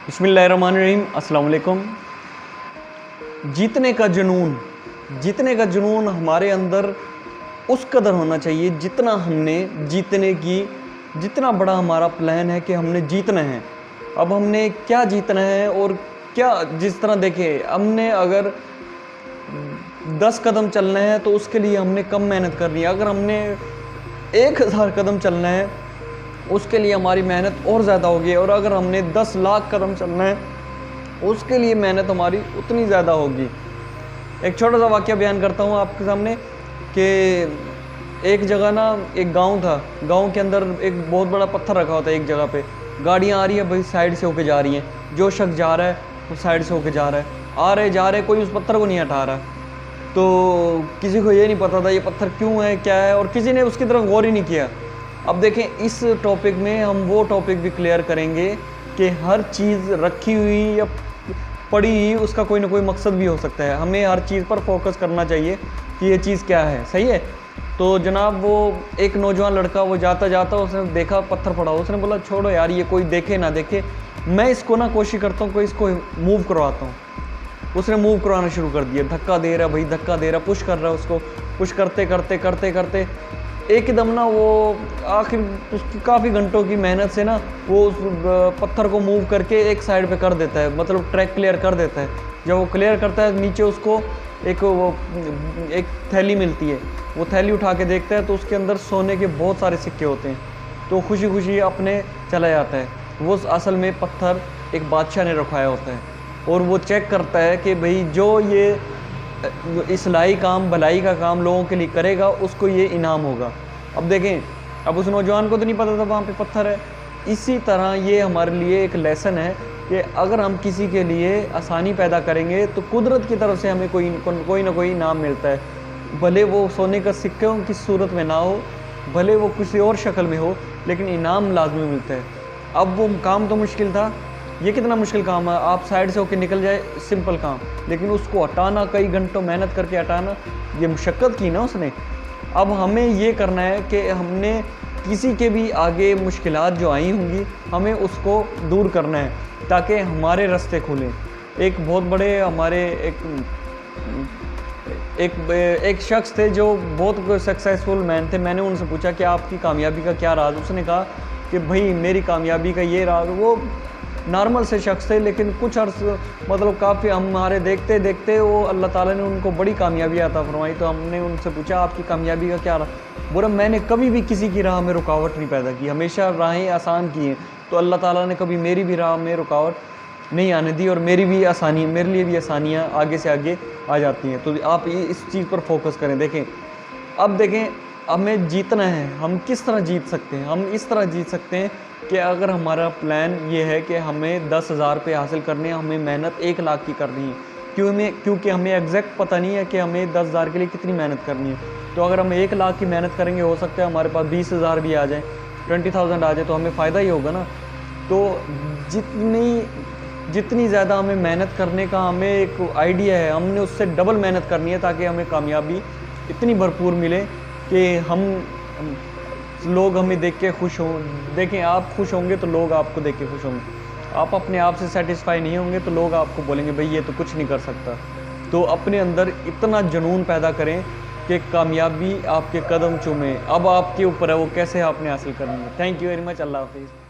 बिस्मिल्लाहिर्रहमानिर्रहीम, अस्सलाम वालेकुम। जीतने का जुनून हमारे अंदर उस कदर होना चाहिए जितना हमने जीतने की, जितना बड़ा हमारा प्लान है कि हमने जीतना है। अब हमने क्या जीतना है और क्या, जिस तरह देखें, हमने अगर 10 कदम चलना है तो उसके लिए हमने कम मेहनत करनी है। अगर हमने 1000 कदम चलना है उसके लिए हमारी मेहनत और ज़्यादा होगी, और अगर हमने 10 लाख कदम चलना है उसके लिए मेहनत हमारी उतनी ज़्यादा होगी। एक छोटा सा वाक़या बयान करता हूँ आपके सामने कि एक जगह ना एक गांव था। गांव के अंदर एक बहुत बड़ा पत्थर रखा होता है एक जगह पे। गाड़ियाँ आ रही है भाई, साइड से होके जा रही हैं। जो शख्स जा रहा है वो साइड से होके जा रहा है, आ रहे जा रहे, कोई उस पत्थर को नहीं हटा रहा। तो किसी को ये नहीं पता था ये पत्थर क्यों है, क्या है, और किसी ने उसकी तरफ गौर ही नहीं किया। अब देखें, इस टॉपिक में हम वो टॉपिक भी क्लियर करेंगे कि हर चीज़ रखी हुई या पड़ी हुई उसका कोई ना कोई मकसद भी हो सकता है। हमें हर चीज़ पर फोकस करना चाहिए कि ये चीज़ क्या है, सही है। तो जनाब, वो एक नौजवान लड़का, वो जाता जाता उसने देखा पत्थर पड़ा, उसने बोला छोड़ो यार, ये कोई देखे ना देखे, मैं इसको ना कोशिश करता हूँ, कोई इसको मूव करवाता हूँ। उसने मूव करवाना शुरू कर दिया, धक्का दे रहा भाई, धक्का दे रहा, पुश कर रहा है उसको। पुश करते करते करते करते एकदम ना वो आखिर उसकी काफ़ी घंटों की मेहनत से ना वो उस पत्थर को मूव करके एक साइड पे कर देता है, मतलब ट्रैक क्लियर कर देता है। जब वो क्लियर करता है, नीचे उसको एक थैली मिलती है। वो थैली उठा के देखता है तो उसके अंदर सोने के बहुत सारे सिक्के होते हैं। तो खुशी खुशी अपने चला जाता है। वो असल में पत्थर एक बादशाह ने रखवाया होता है, और वो चेक करता है कि भाई जो ये इस्लाही काम, भलाई का काम लोगों के लिए करेगा उसको ये इनाम होगा। अब देखें, अब उस नौजवान को तो नहीं पता था वहाँ पे पत्थर है। इसी तरह ये हमारे लिए एक लेसन है कि अगर हम किसी के लिए आसानी पैदा करेंगे तो कुदरत की तरफ से हमें कोई ना कोई इनाम मिलता है। भले वो सोने का सिक्कों की सूरत में ना हो, भले वो किसी और शक्ल में हो, लेकिन इनाम लाजमी मिलता है। अब वो काम तो मुश्किल था, ये कितना मुश्किल काम है, आप साइड से होकर निकल जाए, सिंपल काम, लेकिन उसको हटाना, कई घंटों मेहनत करके हटाना, ये मुशक्क़त की ना उसने। अब हमें ये करना है कि हमने किसी के भी आगे मुश्किलात जो आई होंगी, हमें उसको दूर करना है ताकि हमारे रास्ते खुलें। एक बहुत बड़े हमारे एक शख्स थे जो बहुत सक्सेसफुल मैन थे। मैंने उनसे पूछा कि आपकी कामयाबी का क्या राज। उसने कहा कि भाई मेरी कामयाबी का ये राज। वो नॉर्मल से शख्स थे, लेकिन कुछ अर्स मतलब काफ़ी हमारे देखते देखते वो अल्लाह ताला ने उनको बड़ी कामयाबी अता फरमाई। तो हमने उनसे पूछा आपकी कामयाबी का क्या रहा। बोला मैंने कभी भी किसी की राह में रुकावट नहीं पैदा की, हमेशा राहें आसान की हैं। तो अल्लाह ताला ने कभी मेरी भी राह में रुकावट नहीं आने दी, और मेरे लिए भी आसानियाँ आगे से आगे आ जाती हैं। तो आप इस चीज़ पर फोकस करें। देखें, अब देखें, हमें जीतना है। हम किस तरह जीत सकते हैं? हम इस तरह जीत सकते हैं कि अगर हमारा प्लान ये है कि हमें 10,000 रुपये हासिल करने हैं, हमें मेहनत 1 लाख की करनी है। क्योंकि हमें एग्जैक्ट पता नहीं है कि हमें 10,000 के लिए कितनी मेहनत करनी है। तो अगर हम 1 लाख की मेहनत करेंगे, हो सकता है हमारे पास 20,000 भी आ जाए, 20,000 आ जाए, तो हमें फ़ायदा ही होगा ना। तो जितनी ज़्यादा हमें मेहनत करने का हमें एक आइडिया है, हमने उससे डबल मेहनत करनी है ताकि हमें कामयाबी इतनी भरपूर मिले कि लोग हमें देख के खुश हों। देखें, आप खुश होंगे तो लोग आपको देख के खुश होंगे। आप अपने आप से सेटिस्फाई नहीं होंगे तो लोग आपको बोलेंगे भाई ये तो कुछ नहीं कर सकता। तो अपने अंदर इतना जुनून पैदा करें कि कामयाबी आपके कदम चूमे। अब आपके ऊपर है वो कैसे आपने हासिल करनी है। Thank you very much. अल्लाह हाफिज़।